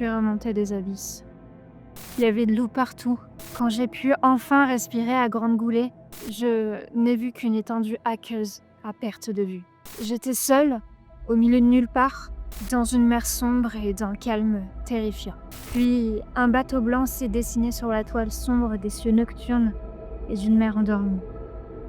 suis remontée des abysses. Il y avait de l'eau partout. Quand j'ai pu enfin respirer à grandes goulées, je n'ai vu qu'une étendue aqueuse à perte de vue. J'étais seule, au milieu de nulle part, dans une mer sombre et d'un calme terrifiant. Puis un bateau blanc s'est dessiné sur la toile sombre des cieux nocturnes et d'une mer endormie.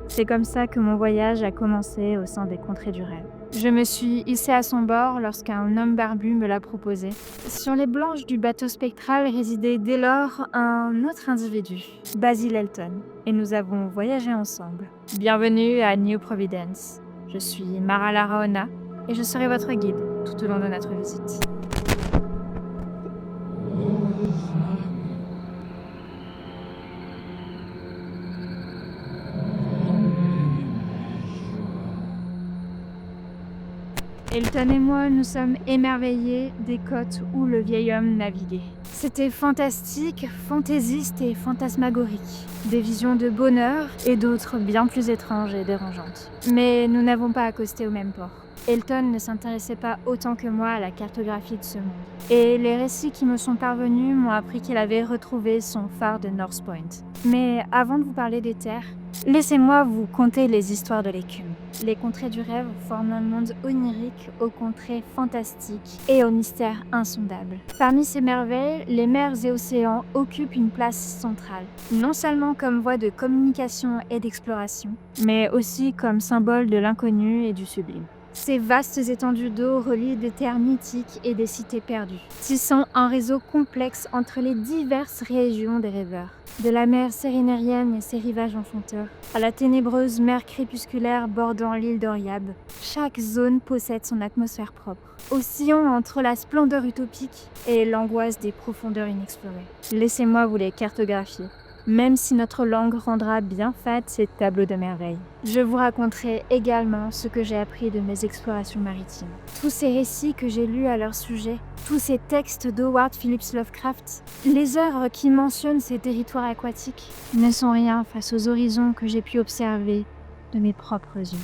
C'est comme ça que mon voyage a commencé au sein des contrées du rêve. Je me suis hissée à son bord lorsqu'un homme barbu me l'a proposé. Sur les planches du bateau spectral résidait dès lors un autre individu, Basil Elton, et nous avons voyagé ensemble. Bienvenue à New Providence. Je suis Mara Laraona et je serai votre guide tout au long de notre visite. Elton et moi, nous sommes émerveillés des côtes où le vieil homme naviguait. C'était fantastique, fantaisiste et fantasmagorique. Des visions de bonheur et d'autres bien plus étranges et dérangeantes. Mais nous n'avons pas accosté au même port. Elton ne s'intéressait pas autant que moi à la cartographie de ce monde. Et les récits qui me sont parvenus m'ont appris qu'il avait retrouvé son phare de North Point. Mais avant de vous parler des terres, laissez-moi vous conter les histoires de l'écume. Les contrées du rêve forment un monde onirique aux contrées fantastiques et aux mystères insondables. Parmi ces merveilles, les mers et océans occupent une place centrale, non seulement comme voie de communication et d'exploration, mais aussi comme symbole de l'inconnu et du sublime. Ces vastes étendues d'eau relient des terres mythiques et des cités perdues, tissant un réseau complexe entre les diverses régions des rêveurs. De la mer sérénérienne et ses rivages enchanteurs, à la ténébreuse mer crépusculaire bordant l'île d'Oriab, chaque zone possède son atmosphère propre, oscillant entre la splendeur utopique et l'angoisse des profondeurs inexplorées. Laissez-moi vous les cartographier, même si notre langue rendra bien fade ces tableaux de merveilles. Je vous raconterai également ce que j'ai appris de mes explorations maritimes. Tous ces récits que j'ai lus à leur sujet, tous ces textes d'Howard Phillips Lovecraft, les œuvres qui mentionnent ces territoires aquatiques, ne sont rien face aux horizons que j'ai pu observer de mes propres yeux.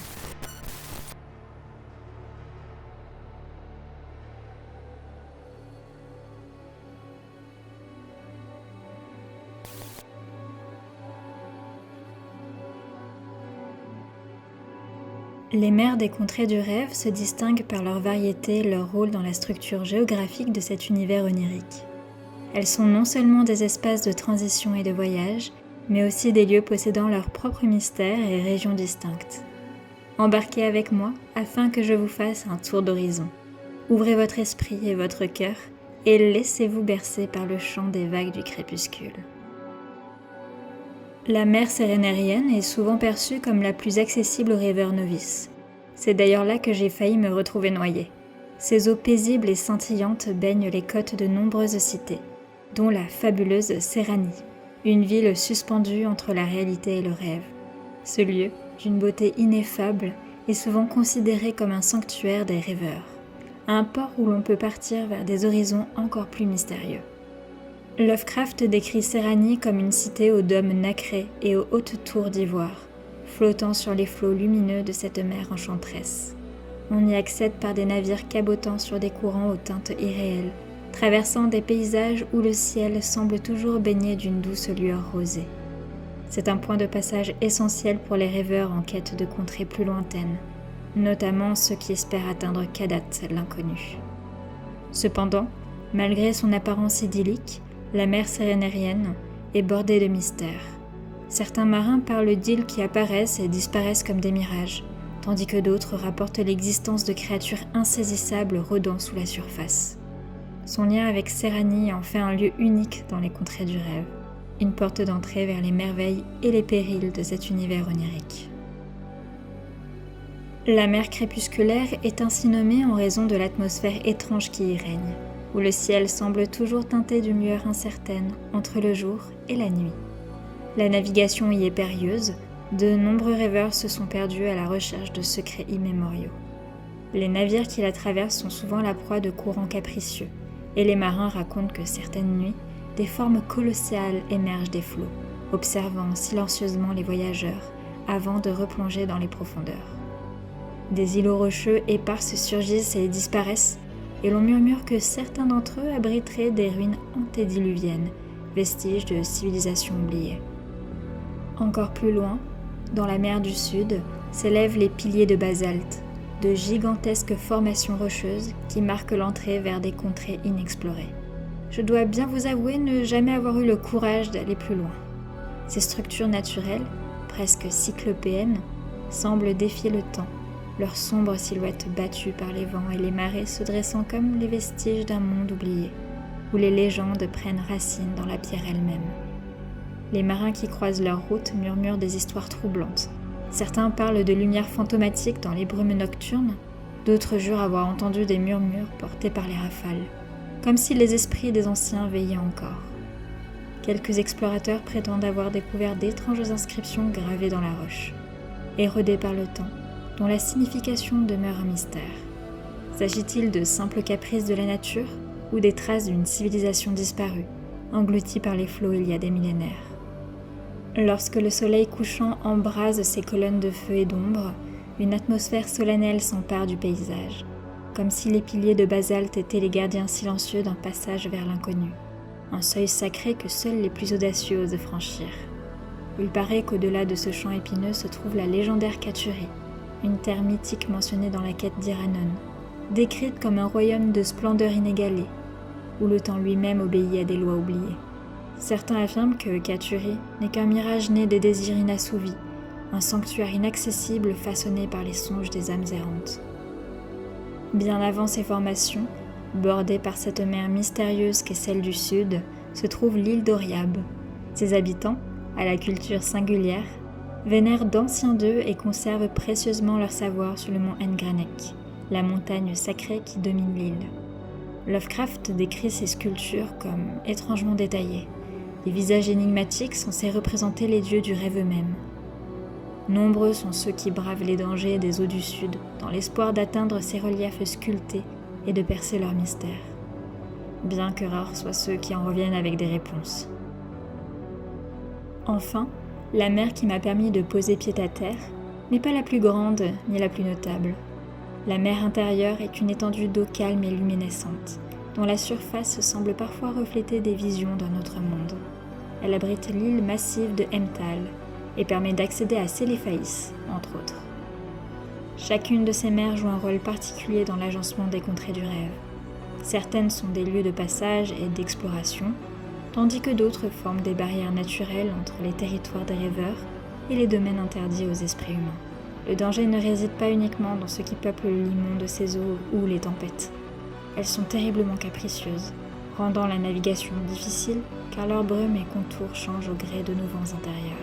Les mers des contrées du rêve se distinguent par leur variété et leur rôle dans la structure géographique de cet univers onirique. Elles sont non seulement des espaces de transition et de voyage, mais aussi des lieux possédant leurs propres mystères et régions distinctes. Embarquez avec moi afin que je vous fasse un tour d'horizon. Ouvrez votre esprit et votre cœur et laissez-vous bercer par le chant des vagues du crépuscule. La mer sérénérienne est souvent perçue comme la plus accessible aux rêveurs novices. C'est d'ailleurs là que j'ai failli me retrouver noyée. Ces eaux paisibles et scintillantes baignent les côtes de nombreuses cités, dont la fabuleuse Séranie, une ville suspendue entre la réalité et le rêve. Ce lieu, d'une beauté ineffable, est souvent considéré comme un sanctuaire des rêveurs, un port où l'on peut partir vers des horizons encore plus mystérieux. Lovecraft décrit Séranie comme une cité aux dômes nacrés et aux hautes tours d'ivoire, flottant sur les flots lumineux de cette mer enchanteresse. On y accède par des navires cabotant sur des courants aux teintes irréelles, traversant des paysages où le ciel semble toujours baigné d'une douce lueur rosée. C'est un point de passage essentiel pour les rêveurs en quête de contrées plus lointaines, notamment ceux qui espèrent atteindre Kadat, l'inconnu. Cependant, malgré son apparence idyllique, la mer sérénérienne est bordée de mystères. Certains marins parlent d'îles qui apparaissent et disparaissent comme des mirages, tandis que d'autres rapportent l'existence de créatures insaisissables rôdant sous la surface. Son lien avec Séranie en fait un lieu unique dans les contrées du rêve, une porte d'entrée vers les merveilles et les périls de cet univers onirique. La mer crépusculaire est ainsi nommée en raison de l'atmosphère étrange qui y règne, où le ciel semble toujours teinté d'une lueur incertaine entre le jour et la nuit. La navigation y est périlleuse, de nombreux rêveurs se sont perdus à la recherche de secrets immémoriaux. Les navires qui la traversent sont souvent la proie de courants capricieux, et les marins racontent que certaines nuits, des formes colossales émergent des flots, observant silencieusement les voyageurs avant de replonger dans les profondeurs. Des îlots rocheux épars surgissent et disparaissent, et l'on murmure que certains d'entre eux abriteraient des ruines antédiluviennes, vestiges de civilisations oubliées. Encore plus loin, dans la mer du Sud, s'élèvent les piliers de basalte, de gigantesques formations rocheuses qui marquent l'entrée vers des contrées inexplorées. Je dois bien vous avouer ne jamais avoir eu le courage d'aller plus loin. Ces structures naturelles, presque cyclopéennes, semblent défier le temps, leurs sombres silhouettes battues par les vents et les marées se dressant comme les vestiges d'un monde oublié, où les légendes prennent racine dans la pierre elle-même. Les marins qui croisent leur route murmurent des histoires troublantes. Certains parlent de lumières fantomatiques dans les brumes nocturnes, d'autres jurent avoir entendu des murmures portés par les rafales, comme si les esprits des anciens veillaient encore. Quelques explorateurs prétendent avoir découvert d'étranges inscriptions gravées dans la roche, érodées par le temps, dont la signification demeure un mystère. S'agit-il de simples caprices de la nature ou des traces d'une civilisation disparue, engloutie par les flots il y a des millénaires? Lorsque le soleil couchant embrase ses colonnes de feu et d'ombre, une atmosphère solennelle s'empare du paysage, comme si les piliers de basalte étaient les gardiens silencieux d'un passage vers l'inconnu, un seuil sacré que seuls les plus audacieux osent franchir. Il paraît qu'au-delà de ce champ épineux se trouve la légendaire Katuri, une terre mythique mentionnée dans la quête d'Iranon, décrite comme un royaume de splendeur inégalée, où le temps lui-même obéit à des lois oubliées. Certains affirment que Katuri n'est qu'un mirage né des désirs inassouvis, un sanctuaire inaccessible façonné par les songes des âmes errantes. Bien avant ces formations, bordée par cette mer mystérieuse qu'est celle du Sud, se trouve l'île d'Oriab. Ses habitants, à la culture singulière, vénèrent d'anciens dieux et conservent précieusement leur savoir sur le mont Engranek, la montagne sacrée qui domine l'île. Lovecraft décrit ces sculptures comme étrangement détaillées, des visages énigmatiques censés représenter les dieux du rêve eux-mêmes. Nombreux sont ceux qui bravent les dangers des eaux du Sud dans l'espoir d'atteindre ces reliefs sculptés et de percer leurs mystères, bien que rares soient ceux qui en reviennent avec des réponses. Enfin, la mer qui m'a permis de poser pied à terre n'est pas la plus grande ni la plus notable. La mer intérieure est une étendue d'eau calme et luminescente, dont la surface semble parfois refléter des visions d'un autre monde. Elle abrite l'île massive de Emtal et permet d'accéder à Séléphaïs, entre autres. Chacune de ces mers joue un rôle particulier dans l'agencement des contrées du rêve. Certaines sont des lieux de passage et d'exploration, tandis que d'autres forment des barrières naturelles entre les territoires des rêveurs et les domaines interdits aux esprits humains. Le danger ne réside pas uniquement dans ce qui peuple l'immonde de ces eaux ou les tempêtes. Elles sont terriblement capricieuses, rendant la navigation difficile car leurs brumes et contours changent au gré de nos vents intérieurs.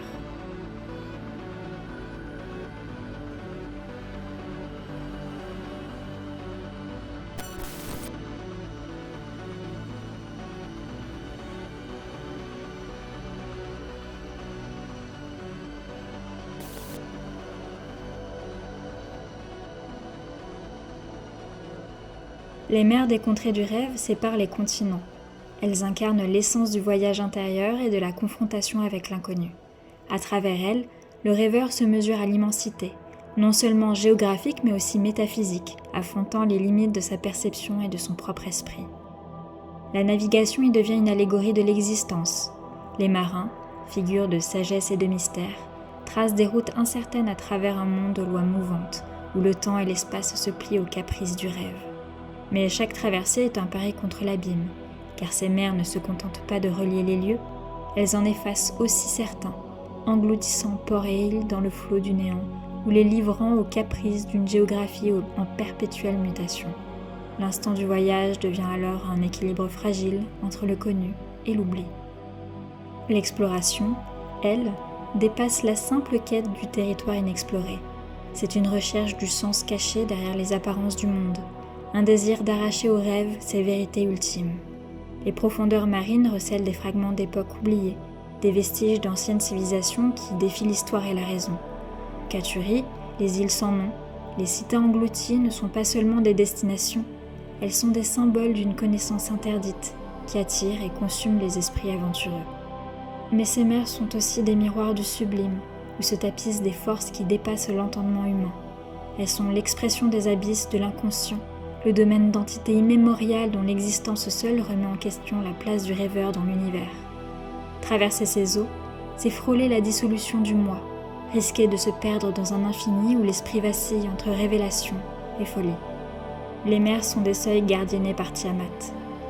Les mers des contrées du rêve séparent les continents. Elles incarnent l'essence du voyage intérieur et de la confrontation avec l'inconnu. À travers elles, le rêveur se mesure à l'immensité, non seulement géographique mais aussi métaphysique, affrontant les limites de sa perception et de son propre esprit. La navigation y devient une allégorie de l'existence. Les marins, figures de sagesse et de mystère, tracent des routes incertaines à travers un monde aux lois mouvantes, où le temps et l'espace se plient aux caprices du rêve. Mais chaque traversée est un pari contre l'abîme, car ces mers ne se contentent pas de relier les lieux, elles en effacent aussi certains, engloutissant port et îles dans le flot du néant, ou les livrant aux caprices d'une géographie en perpétuelle mutation. L'instant du voyage devient alors un équilibre fragile entre le connu et l'oubli. L'exploration, elle, dépasse la simple quête du territoire inexploré. C'est une recherche du sens caché derrière les apparences du monde, un désir d'arracher au rêve ses vérités ultimes. Les profondeurs marines recèlent des fragments d'époques oubliées, des vestiges d'anciennes civilisations qui défient l'histoire et la raison. Katuri, les îles sans nom, les cités englouties ne sont pas seulement des destinations, elles sont des symboles d'une connaissance interdite qui attire et consume les esprits aventureux. Mais ces mers sont aussi des miroirs du sublime, où se tapissent des forces qui dépassent l'entendement humain. Elles sont l'expression des abysses de l'inconscient, le domaine d'entités immémoriales dont l'existence seule remet en question la place du rêveur dans l'univers. Traverser ces eaux, c'est frôler la dissolution du moi, risquer de se perdre dans un infini où l'esprit vacille entre révélation et folie. Les mers sont des seuils gardiennés par Tiamat,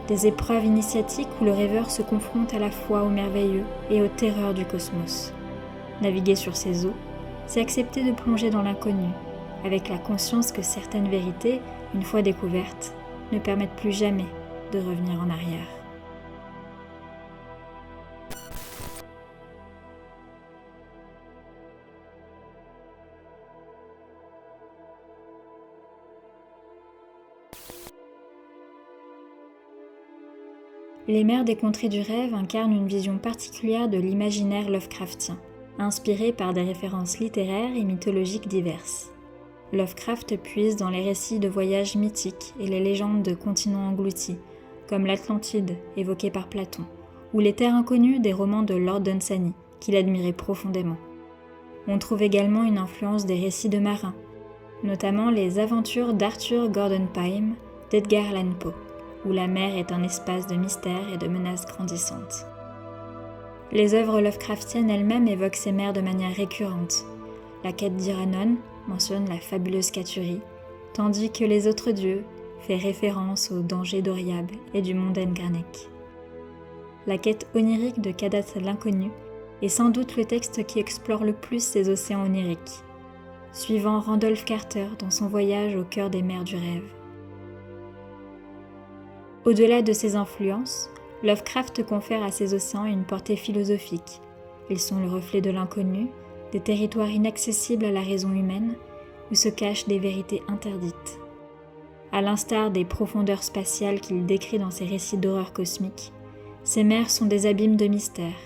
des épreuves initiatiques où le rêveur se confronte à la fois au merveilleux et aux terreurs du cosmos. Naviguer sur ces eaux, c'est accepter de plonger dans l'inconnu, avec la conscience que certaines vérités, une fois découvertes, ne permettent plus jamais de revenir en arrière. Les mers des contrées du rêve incarnent une vision particulière de l'imaginaire Lovecraftien, inspiré par des références littéraires et mythologiques diverses. Lovecraft puise dans les récits de voyages mythiques et les légendes de continents engloutis, comme l'Atlantide évoquée par Platon, ou les terres inconnues des romans de Lord Dunsany, qu'il admirait profondément. On trouve également une influence des récits de marins, notamment les aventures d'Arthur Gordon Pym, d'Edgar Allan Poe, où la mer est un espace de mystère et de menaces grandissantes. Les œuvres Lovecraftiennes elles-mêmes évoquent ces mers de manière récurrente. La quête d'Iranon mentionne la fabuleuse Cathurie, tandis que Les Autres Dieux fait référence aux dangers d'Oriab et du monde Ngranek. La quête onirique de Kadath l'inconnu est sans doute le texte qui explore le plus ces océans oniriques, suivant Randolph Carter dans son voyage au cœur des mers du rêve. Au-delà de ces influences, Lovecraft confère à ces océans une portée philosophique. Ils sont le reflet de l'inconnu, des territoires inaccessibles à la raison humaine, où se cachent des vérités interdites. À l'instar des profondeurs spatiales qu'il décrit dans ses récits d'horreur cosmique, ces mers sont des abîmes de mystère,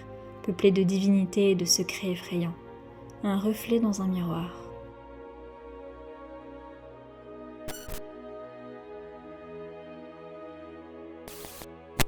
peuplés de divinités et de secrets effrayants, un reflet dans un miroir.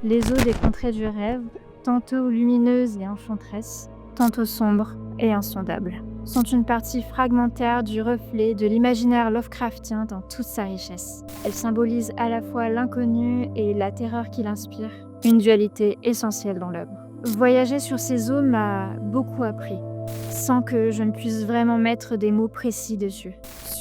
Les eaux des contrées du rêve, tantôt lumineuses et enchanteresses, tantôt sombres et insondables, sont une partie fragmentaire du reflet de l'imaginaire Lovecraftien dans toute sa richesse. Elles symbolisent à la fois l'inconnu et la terreur qu'il inspire, une dualité essentielle dans l'œuvre. Voyager sur ces eaux m'a beaucoup appris, sans que je ne puisse vraiment mettre des mots précis dessus.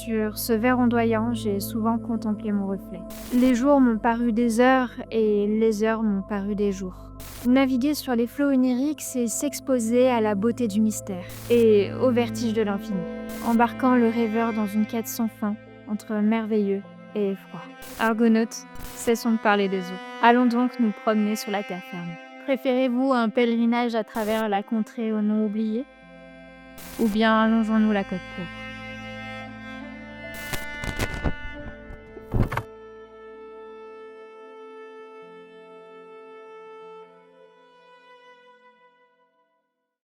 Sur ce verre ondoyant, j'ai souvent contemplé mon reflet. Les jours m'ont paru des heures et les heures m'ont paru des jours. Naviguer sur les flots oniriques, c'est s'exposer à la beauté du mystère et au vertige de l'infini, embarquant le rêveur dans une quête sans fin entre merveilleux et effroi. Argonautes, cessons de parler des eaux. Allons donc nous promener sur la terre ferme. Préférez-vous un pèlerinage à travers la contrée aux noms oubliés? Ou bien allongeons-nous la côte pourpre?